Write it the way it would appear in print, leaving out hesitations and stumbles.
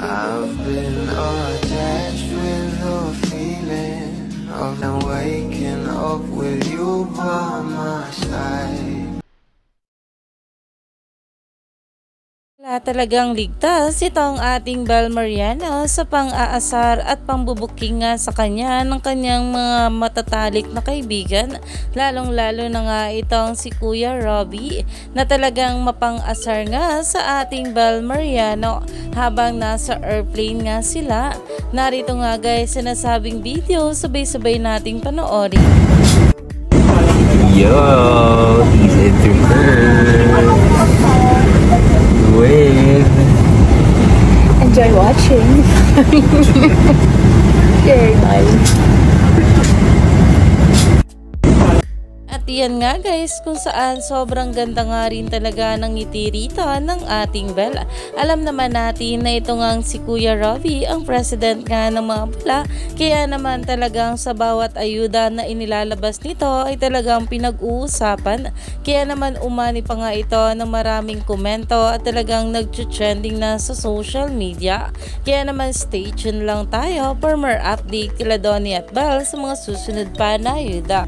I've been attached with the feeling of now waking up with you by my side. Wala talagang ligtas itong ating Bel Mariano sa pang-aasar at pambubuking nga sa kanya ng kanyang mga matatalik na kaibigan, lalong-lalo na nga itong si Kuya Robbie na talagang mapang-asar nga sa ating Bel Mariano habang nasa airplane nga sila. Narito nga guys sinasabing video, sabay-sabay nating panoorin. Yo, he's into her. Wave. Enjoy watching. Very nice. At yan nga guys kung saan sobrang ganda nga rin talaga ng ngiti rito ng ating Bel. Alam naman natin na ito nga si Kuya Robbie ang president nga ng mga pula, kaya naman talagang sa bawat ayuda na inilalabas nito ay talagang pinag-uusapan. Kaya naman umani pa nga ito ng maraming komento at talagang nag-trending na sa social media. Kaya naman stay tuned lang tayo for more update kila Donnie at Bel sa mga susunod pa na ayuda.